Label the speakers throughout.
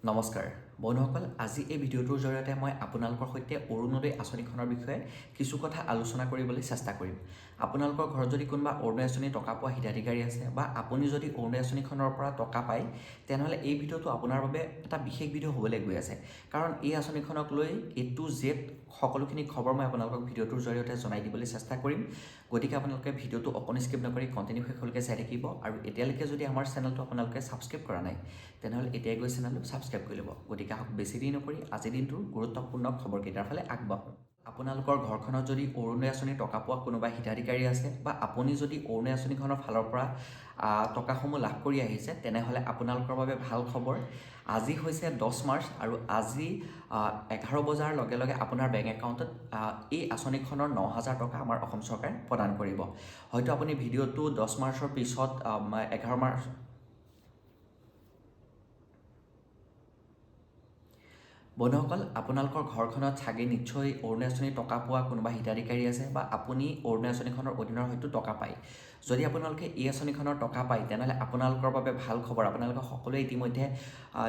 Speaker 1: নমস্কাৰ বন্ধুসকল, আজি এই ভিডিঅ'টোৰ জৰিয়তে মই আপোনালোকৰ সৈতে অৰুণোদয় আঁচনিখনৰ বিষয়ে কিছু কথা আলোচনা কৰিবলৈ চেষ্টা কৰিম। আপোনালোকৰ ঘৰত যদি কোনোবা অৰুণোদয় আঁচনি টকা পোৱা হিতাধিকাৰী আছে বা আপুনি যদি অৰুণোদয় আঁচনিখনৰ পৰা টকা পায়, তেনেহ'লে এই ভিডিঅ'টো আপোনাৰ বাবে এটা বিশেষ ভিডিঅ' হ'বলৈ গৈ আছে। কাৰণ এই আঁচনিখনক লৈ A to Z সকলোখিনি খবৰ মই আপোনালোকক ভিডিঅ'টোৰ জৰিয়তে জনাই দিবলৈ চেষ্টা কৰিম। গতিকে আপোনালোকে ভিডিঅ'টো অকণো স্কিপ নকৰি কণ্টিনিউ শেষলৈকে চাই থাকিব। আৰু এতিয়ালৈকে যদি আমাৰ চেনেলটো আপোনালোকে ছাবস্ক্ৰাইব কৰা নাই, তেনেহ'লে এতিয়াই গৈ চেনেলটো ছাবস্ক্ৰাইব কৰি ল'ব। গতিকে আহক বেছি দেৰি নকৰি আজিৰ দিনটোৰ গুৰুত্বপূৰ্ণ খবৰকেইটাৰ ফালে আগবাঢ়োঁ। আপোনালোকৰ ঘৰখনত যদি অৰুণোদয় আঁচনি টকা পোৱা কোনোবা হিতাধিকাৰী আছে বা আপুনি যদি অৰুণোদয় আঁচনিখনৰ ফালৰ পৰা টকাসমূহ লাভ কৰি আহিছে, তেনেহ'লে আপোনালোকৰ বাবে ভাল খবৰ। আজি হৈছে 10 মাৰ্চ আৰু আজি 11 বজাৰ লগে লগে আপোনাৰ বেংক একাউণ্টত এই আঁচনিখনৰ 9,000 টকা আমাৰ অসম চৰকাৰে প্ৰদান কৰিব। হয়তো আপুনি ভিডিঅ'টো 10 মাৰ্চৰ পিছত 11 মাৰ্চ বন্ধুসকল, আপোনালোকৰ ঘৰখনত চাগে নিশ্চয় অৰুণোদয় আঁচনি টকা পোৱা কোনোবা হিতাধিকাৰী আছে বা আপুনি অৰুণোদয় আঁচনিখনৰ অধীনৰ হয়তো টকা পায়। যদি আপোনালোকে এই আঁচনিখনৰ টকা পায়, তেনেহ'লে আপোনালোকৰ বাবে ভাল খবৰ। আপোনালোকে সকলোৱে ইতিমধ্যে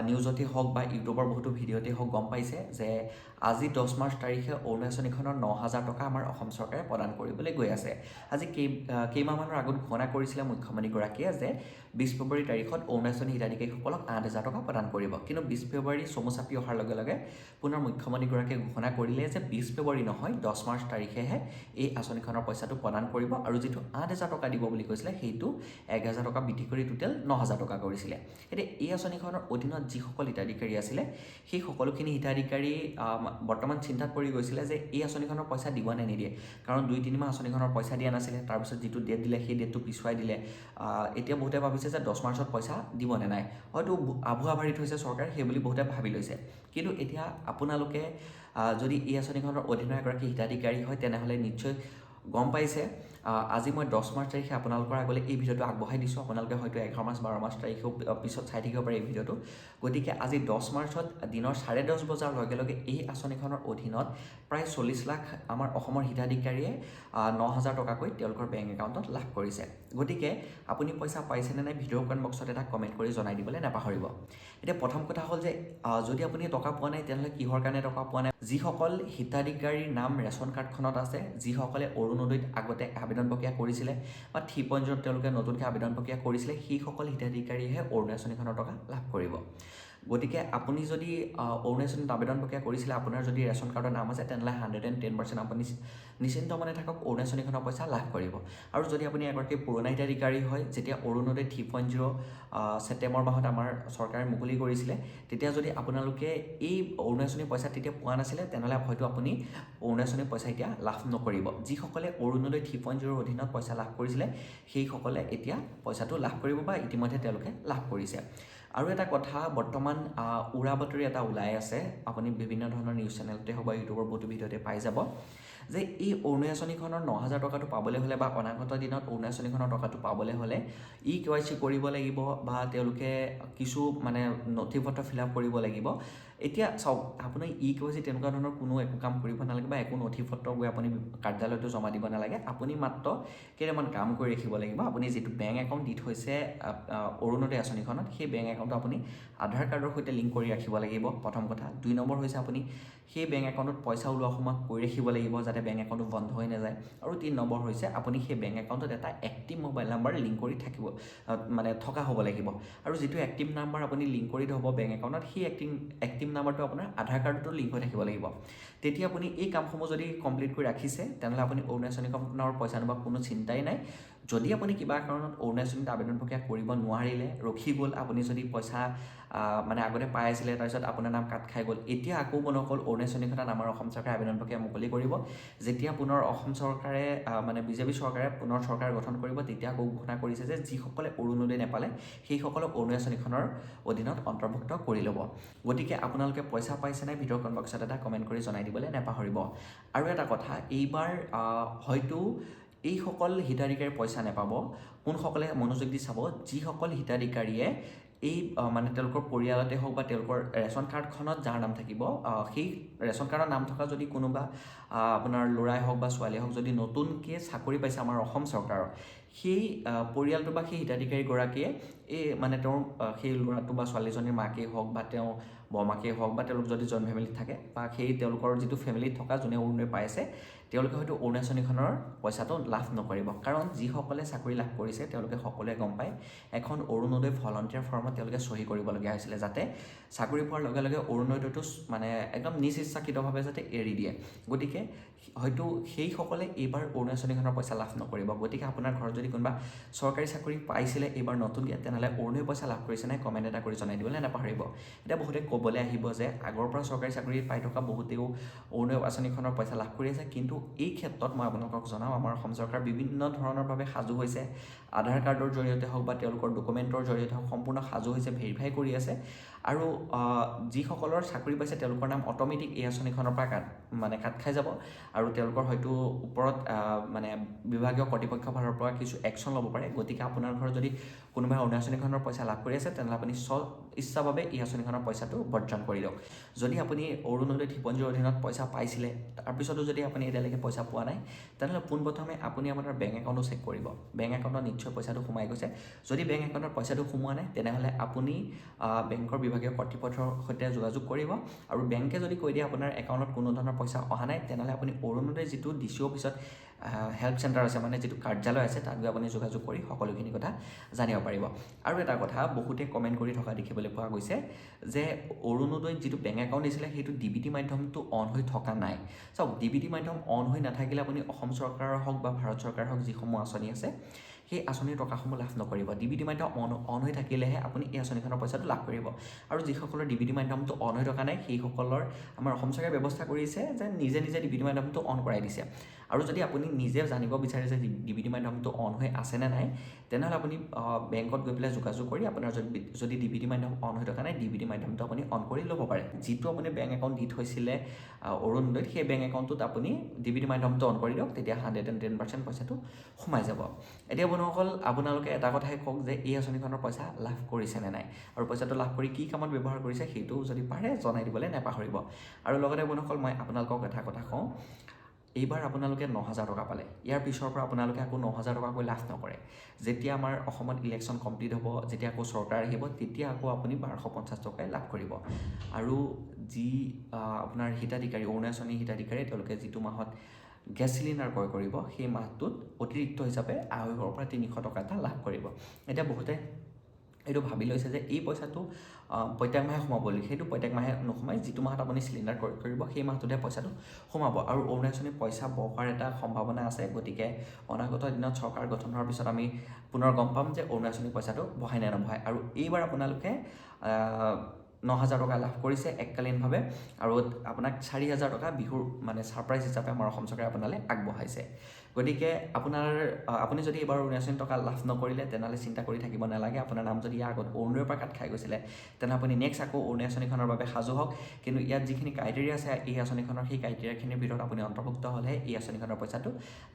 Speaker 1: নিউজতে হওক বা ইউটিউবৰ বহুতো ভিডিঅ'তে হওক গম পাইছে যে আজি 10 মাৰ্চ তাৰিখে অৰুণোদয় আঁচনিখনৰ 9,000 টকা আমাৰ অসম চৰকাৰে প্ৰদান কৰিবলৈ গৈ আছে। আজি কেইমাহমানৰ আগত ঘোষণা কৰিছিলে মুখ্যমন্ত্ৰীগৰাকীয়ে যে 20 ফেব্ৰুৱাৰী তাৰিখত অৰুণোদয় আঁচনি হিতাধিকাৰীসকলক 8,000 টকা প্ৰদান কৰিব। কিন্তু 20 ফেব্ৰুৱাৰী চমু চাপি অহাৰ লগে লগে পুনৰ মুখ্যমন্ত্ৰীগৰাকীয়ে ঘোষণা কৰিলে যে 20 ফেব্ৰুৱাৰী নহয়, 10 মাৰ্চ তাৰিখেহে এই আঁচনিখনৰ পইচাটো প্ৰদান কৰিব। আৰু যিটো 8,000 টকা দিব বুলি কৈছিলে, সেইটো 1,000 টকা বৃদ্ধি কৰি টোটেল 9,000 টকা কৰিছিলে। এতিয়া এই আঁচনিখনৰ অধীনত যিসকল হিতাধিকাৰী আছিলে, সেই সকলোখিনি হিতাধিকাৰী বৰ্তমান চিন্তাত পৰি গৈছিলে যে এই আঁচনিখনৰ পইচা দিব নে নিদিয়ে। কাৰণ 2-3 মাহ আঁচনিখনৰ পইচা দিয়া নাছিলে, তাৰপিছত যিটো ডেট দিলে সেই ডেটটো পিছুৱাই দিলে। এতিয়া বহুতে ভাবিছে যে 10 মাৰ্চত পইচা দিব নে নাই, হয়তো আভুৱা ভাৰি থৈছে চৰকাৰে, সেই বুলি বহুতে ভাবি লৈছে। কিন্তু এতিয়া আপোনালোকে যদি এই আঁচনিখনৰ অধীনৰ এগৰাকী হিতাধিকাৰী হয়, তেনেহ'লে নিশ্চয় গম পাইছে। আজি মই 10 মাৰ্চ তাৰিখে আপোনালোকৰ আগলৈ এই ভিডিঅ'টো আগবঢ়াই দিছোঁ। আপোনালোকে হয়তো 11 মাৰ্চ 12 মাৰ্চ তাৰিখেও পিছত চাই থাকিব পাৰে এই ভিডিঅ'টো। গতিকে আজি 10 মাৰ্চত দিনৰ 10:30 বজাৰ লগে লগে এই আঁচনিখনৰ অধীনত প্ৰায় 40 লাখ আমাৰ অসমৰ হিতাধিকাৰীয়ে 9,000 টকাকৈ তেওঁলোকৰ বেংক একাউণ্টত লাভ কৰিছে। গতিকে আপুনি পইচা পাইছেনে নাই, ভিডিঅ' কমেণ্ট বক্সত এটা কমেণ্ট কৰি জনাই দিবলৈ নাপাহৰিব। এতিয়া প্ৰথম কথা হ'ল যে যদি আপুনি টকা পোৱা নাই, তেনেহ'লে কিহৰ কাৰণে টকা পোৱা নাই। যিসকল হিতাধিকাৰীৰ নাম ৰেচন কাৰ্ডখনত আছে, যিসকলে অৰুণোদয়ত আগতে আবেদন প্ৰক্ৰিয়া কৰিছিলে বা 3.0 তেওঁলোকে নতুনকৈ আবেদন প্ৰক্ৰিয়া কৰিছিলে, সেইসকল হিতাধিকাৰীয়েহে অৰুণোদয় আঁচনিখনৰ টকা লাভ কৰিব। গতিকে আপুনি যদি অৰুণোদয় আঁচনিত আবেদন প্ৰক্ৰিয়া কৰিছিলে, আপোনাৰ যদি ৰেচন কাৰ্ডৰ নাম আছে, তেনেহ'লে 110% আপুনি নিশ্চিন্ত মনে থাকক, অৰুণোদয় আঁচনিখনৰ পইচা লাভ কৰিব। আৰু যদি আপুনি এগৰাকী পুৰণা হিতাধিকাৰী হয়, যেতিয়া অৰুণোদয় 3.0 ছেপ্টেম্বৰ মাহত আমাৰ চৰকাৰে মুকলি কৰিছিলে, তেতিয়া যদি আপোনালোকে এই অৰুণোদয় আঁচনিৰ পইচা তেতিয়া পোৱা নাছিলে, তেনেহ'লে হয়তো আপুনি অৰুণোদয় আঁচনিৰ পইচা এতিয়া লাভ নকৰিব। যিসকলে অৰুণোদয় 3.0 অধীনত পইচা লাভ কৰিছিলে, সেইসকলে এতিয়া পইচাটো লাভ কৰিব বা ইতিমধ্যে তেওঁলোকে লাভ কৰিছে। আৰু এটা কথা, বৰ্তমান উৰা বাতৰি এটা ওলাই আছে, আপুনি বিভিন্ন ধৰণৰ নিউজ চেনেলতে হওক বা ইউটিউবৰ বহুতো ভিডিঅ'তে পাই যাব যে এই অৰুণোদয় আঁচনিখনৰ 9,000 টকাটো পাবলৈ হ'লে বা অনাগত দিনত অৰুণোদয় আঁচনিখনৰ টকাটো পাবলৈ হ'লে KYC কৰিব লাগিব বা তেওঁলোকে কিছু নথি-পত্ৰ ফিল আপ কৰিব লাগিব। এতিয়া চাওক, আপুনি KYC তেনেকুৱা ধৰণৰ কোনো একো কাম কৰিব নালাগে বা একো নথি-পত্ৰ গৈ আপুনি কাৰ্যালয়তো জমা দিব নালাগে। আপুনি মাত্ৰ কেইটামান কাম কৰি ৰাখিব লাগিব। আপুনি যিটো বেংক একাউণ্ট দি থৈছে অৰুণোদয় আঁচনিখনত, সেই বেংক একাউণ্টটো আপুনি আধাৰ কাৰ্ডৰ সৈতে লিংক কৰি ৰাখিব লাগিব, প্ৰথম কথা। 2 নম্বৰ হৈছে আপুনি সেই বেংক একাউণ্টত পইচা ওলোৱা সময়ত কৰি ৰাখিব লাগিব, যাতে বেংক একাউণ্টটো বন্ধ হৈ নাযায়। আৰু 3 নম্বৰ হৈছে আপুনি সেই বেংক একাউণ্টত এটা এক্টিভ মোবাইল নাম্বাৰ লিংক কৰি থকা হ'ব লাগিব। আৰু যিটো এক্টিভ নাম্বাৰ আপুনি লিংক কৰি থ'ব বেংক একাউণ্টত, সেই এক্টিভ নাম্বাৰটো আপোনাৰ আধাৰ কাৰ্ডতো লিংক হৈ থাকিব লাগিব। তেতিয়া আপুনি এই কামসমূহ যদি কমপ্লিট কৰি ৰাখিছে, তেনেহ'লে আপুনি অৰুণোদয় আঁচনিখনৰ পইচা নোপোৱাৰ কোনো চিন্তাই নাই। যদি আপুনি কিবা কাৰণত অৰুণোদয় আঁচনিত আবেদন প্ৰক্ৰিয়া কৰিব নোৱাৰিলে, ৰখি গ'ল, আপুনি যদি পইচা আগতে পাই আছিলে, তাৰপিছত আপোনাৰ নাম কাট খাই গ'ল, এতিয়া আকৌ বনসকল অৰুণোদয় আঁচনিখনত আমাৰ অসম চৰকাৰে আবেদন প্ৰক্ৰিয়া মুকলি কৰিব। যেতিয়া পুনৰ অসম চৰকাৰে বিজেপি চৰকাৰে পুনৰ চৰকাৰ গঠন কৰিব, তেতিয়া আকৌ ঘোষণা কৰিছে যে যিসকলে অৰুণোদয় নাপালে, সেইসকলক অৰুণোদয় আঁচনিখনৰ অধীনত অন্তৰ্ভুক্ত কৰি ল'ব। গতিকে আপোনালোকে পইচা পাইছে নাই, ভিডিঅ' কমেণ্ট বক্সত এটা কমেণ্ট কৰি জনাই দিবলৈ নাপাহৰিব। আৰু এটা কথা, এইবাৰ হয়তো এইসকল হিতাধিকাৰীৰ পইচা নাপাব। কোনসকলে মনোযোগ দি চাব, যিসকল হিতাধিকাৰীয়ে এই তেওঁলোকৰ পৰিয়ালতে হওক বা তেওঁলোকৰ ৰেচন কাৰ্ডখনত যাৰ নাম থাকিব, সেই ৰেচন কাৰ্ডৰ নাম থকা যদি কোনোবা আপোনাৰ ল'ৰাই হওক বা ছোৱালীয়ে হওক যদি নতুনকৈ চাকৰি পাইছে আমাৰ অসম চৰকাৰৰ, সেই পৰিয়ালটো বা সেই হিতাধিকাৰীগৰাকীয়ে এই মানে তেওঁৰ সেই ল'ৰাটো বা ছোৱালীজনীৰ মাকেই হওক বা তেওঁ বৰমাকেই হওক বা তেওঁলোক যদি জইণ্ট ফেমিলিত থাকে বা সেই তেওঁলোকৰ যিটো ফেমিলিত থকা যোনে অৰুণোদয় পাই আছে তেওঁলোকে হয়তো অৰুণোদয় আঁচনিখনৰ পইচাটো লাভ নকৰিব। কাৰণ যিসকলে চাকৰি লাভ কৰিছে তেওঁলোকে সকলোৱে গম পায় এখন অৰুণোদয় ভলণ্টিয়াৰ ফৰ্মত তেওঁলোকে চহী কৰিবলগীয়া হৈছিলে, যাতে চাকৰি পোৱাৰ লগে লগে অৰুণোদয়টো মানে একদম নিজ ইচ্ছাকৃতভাৱে যাতে এৰি দিয়ে। গতিকে হয়তো সেইসকলে এইবাৰ অৰুণোদয় আঁচনিখনৰ পইচা লাভ নকৰিব। গতিকে আপোনাৰ ঘৰত যদি কোনোবা চৰকাৰী চাকৰি পাইছিলে এইবাৰ নতুনকৈ, তেনেহ'লে অৰুণোদয় পইচা লাভ কৰিছে নাই কমেণ্ট এটা কৰি জনাই দিবলৈ নাপাহৰিব। এতিয়া বহুতে ক'বলৈ আহিব যে আগৰ পৰা চৰকাৰী চাকৰি পাই থকা বহুতেও অৰুণোদয় আঁচনিখনৰ পইচা লাভ কৰি আছে, কিন্তু এই ক্ষেত্ৰত মই আপোনালোকক জনাওঁ আমাৰ অসম চৰকাৰ বিভিন্ন ধৰণৰভাৱে সাজু হৈছে। আধাৰ কাৰ্ডৰ জৰিয়তে হওক বা তেওঁলোকৰ ডকুমেণ্টৰ জৰিয়তে হওক সম্পূৰ্ণ সাজু হৈছে, ভেৰিফাই কৰি আছে। আৰু যিসকলৰ চাকৰি পাইছে তেওঁলোকৰ নাম অট'মেটিক এই আঁচনিখনৰ পৰা কাট খাই যাব আৰু তেওঁলোকৰ হয়তো ওপৰত মানে বিভাগীয় কৰ্তৃপক্ষৰ ফালৰ পৰা কিছু একশ্যন ল'ব পাৰে। গতিকে আপোনাৰ ঘৰত যদি কোনোবাই অৰুণোদয় আঁচনিখনৰ পইচা লাভ কৰি আছে তেনেহ'লে আপুনি ইচ্ছাভাৱে এই আঁচনিখনৰ পইচাটো বৰ্জন কৰি দিয়ক। যদি আপুনি অৰুণোদয় ঠিপঞ্জীৰ অধীনত পইচা পাইছিলে তাৰপিছতো যদি আপুনি এতিয়ালৈকে পইচা পোৱা নাই, তেনেহ'লে পোনপ্ৰথমে আপুনি আপোনাৰ বেংক একাউণ্টটো চেক কৰিব। বেংক একাউণ্টত নিশ্চয় পইচাটো সোমাই গৈছে। যদি বেংক একাউণ্টত পইচাটো সোমোৱা নাই তেনেহ'লে আপুনি বেংকৰ বিভাগীয় কৰ্তৃপক্ষৰ সৈতে যোগাযোগ কৰিব। আৰু বেংকে যদি কৈ দিয়ে আপোনাৰ একাউণ্টত কোনো ধৰণৰ পইচা অহা নাই, তেনেহ'লে আপুনি অৰুণোদয় যিটো DCO অফিচত হেল্প চেণ্টাৰ আছে, মানে যিটো কাৰ্যালয় আছে, তাত গৈ আপুনি যোগাযোগ কৰি সকলোখিনি কথা জানিব পাৰিব। আৰু এটা কথা বহুতে কমেণ্ট কৰি থকা দেখিবলৈ পোৱা গৈছে যে অৰুণোদয়ত যিটো বেংক একাউণ্ট দিছিলে সেইটো DBT মাধ্যমটো অন হৈ থকা নাই। চাওক, DBT মাধ্যম অন হৈ নাথাকিলে আপুনি অসম চৰকাৰৰ হওক বা ভাৰত চৰকাৰৰ হওক যিসমূহ আঁচনি আছে সেই আঁচনিৰ টকাসমূহ লাভ নকৰিব। DBT মাধ্যম অন হৈ থাকিলেহে আপুনি এই আঁচনিখনৰ পইচাটো লাভ কৰিব। আৰু যিসকলৰ DBT মাধ্যমটো অন হৈ থকা নাই সেইসকলৰ আমাৰ অসম চৰকাৰে ব্যৱস্থা কৰিছে যে নিজে DBT মাধ্যমটো অন কৰাই দিছে। আৰু যদি আপুনি নিজে জানিব বিচাৰে যে DBT মাধ্যমটো অন হৈ আছে নে নাই, তেনেহ'লে আপুনি বেংকত গৈ পেলাই যোগাযোগ কৰি আপোনাৰ যদি DBT মাধ্যম অন হৈ থকা নাই DBT মাধ্যমটো আপুনি অন কৰি ল'ব পাৰে। যিটো আপুনি বেংক একাউণ্ট দি থৈছিলে অৰুণোদয়ত সেই বেংক একাউণ্টটোত আপুনি DBT মাধ্যমটো অন কৰি দিয়ক, তেতিয়া 110% পইচাটো সোমাই যাব। এতিয়া বন্ধুসকল, আপোনালোকে এটা কথাই কওক যে এই আঁচনিখনৰ পইচা লাভ কৰিছে নে নাই, আৰু পইচাটো লাভ কৰি কি কামত ব্যৱহাৰ কৰিছে সেইটো যদি পাৰে জনাই দিবলৈ নাপাহৰিব। আৰু লগতে বন্ধুসকল, মই আপোনালোকক এটা কথা কওঁ, এইবাৰ আপোনালোকে 9,000 টকা পালে, ইয়াৰ পিছৰ পৰা আপোনালোকে আকৌ 9,000 টকাকৈ লাভ নকৰে। যেতিয়া আমাৰ অসমত ইলেকশ্যন কমপ্লিট হ'ব, যেতিয়া আকৌ চৰকাৰ আহিব, তেতিয়া আকৌ আপুনি 1250 টকাই লাভ কৰিব। আৰু যি আপোনাৰ হিতাধিকাৰী অৰুণোদয় আঁচনিৰ হিতাধিকাৰী তেওঁলোকে যিটো মাহত গেছ চিলিণ্ডাৰ ক্ৰয় কৰিব, সেই মাহটোত অতিৰিক্ত হিচাপে 250 পৰা 300 টকা এটা লাভ কৰিব। এতিয়া বহুতে এইটো ভাবি লৈছে যে এই পইচাটো প্ৰত্যেক মাহে সোমাব বুলি। সেইটো প্ৰত্যেক মাহে নোসোমাই, যিটো মাহত আপুনি চিলিণ্ডাৰ ক্ৰয় কৰিব সেই মাহটোতে পইচাটো সোমাব। আৰু অৰুণোদয় আঁচনিৰ পইচা বঢ়াৰ এটা সম্ভাৱনা আছে। গতিকে অনাগত দিনত চৰকাৰ গঠন হোৱাৰ পিছত আমি পুনৰ গম পাম যে অৰুণোদয় আঁচনিৰ পইচাটো বঢ়াই নে নবঢ়াই। আৰু এইবাৰ আপোনালোকে 9,000 টকা লাভ কৰিছে এককালীনভাৱে, আৰু আপোনাক 4,000 টকা বিহুৰ মানে ছাৰপ্ৰাইজ হিচাপে আমাৰ অসম চৰকাৰে আপোনালৈ আগবঢ়াইছে। গতিকে আপুনি যদি এইবাৰ অৰুণোদয় আঁচনিৰ টকা লাভ নকৰিলে তেনেহ'লে চিন্তা কৰি থাকিব নালাগে। আপোনাৰ নাম যদি ইয়াৰ আগত অৰুণোদয়ৰ পৰা কাট খাই গৈছিলে তেনেহ'লে আপুনি নেক্সট আকৌ অৰুণোদয় আঁচনিখনৰ বাবে সাজু হওক। কিন্তু ইয়াত যিখিনি ক্ৰাইটেৰিয়া আছে এই আঁচনিখনৰ, সেই ক্ৰাইটেৰিয়াখিনিৰ ভিতৰত আপুনি অন্তৰ্ভুক্ত হ'লেহে এই আঁচনিখনৰ পইচাটো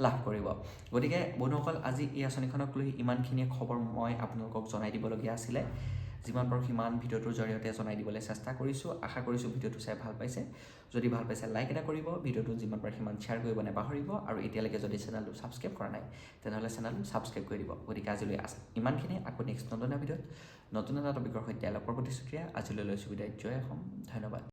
Speaker 1: লাভ কৰিব। গতিকে বন্ধুসকল, আজি এই আঁচনিখনক লৈ ইমানখিনিয়ে খবৰ মই আপোনালোকক জনাই দিবলগীয়া আছিলে। যিমান পাৰোঁ সিমান ভিডিঅ'টোৰ জৰিয়তে জনাই দিবলৈ চেষ্টা কৰিছোঁ। আশা কৰিছোঁ ভিডিঅ'টো চাই ভাল পাইছে। যদি ভাল পাইছে লাইক এটা কৰিব, ভিডিঅ'টো যিমান পাৰে সিমান শ্বেয়াৰ কৰিব নাপাহৰিব। আৰু এতিয়ালৈকে যদি চেনেলটো ছাবস্ক্ৰাইব কৰা নাই তেনেহ'লে চেনেলটো ছাবস্ক্ৰাইব কৰি দিব। গতিকে আজিলৈ ইমানখিনি, আকৌ নেক্সট নতুন এটা ভিডিঅ'ত নতুন এটা টপিকৰ সৈতে লগ পোৱাৰ প্ৰতিশ্ৰুতিৰে আজিলৈ লৈছোঁ বিদায়। জয় অসম, ধন্যবাদ।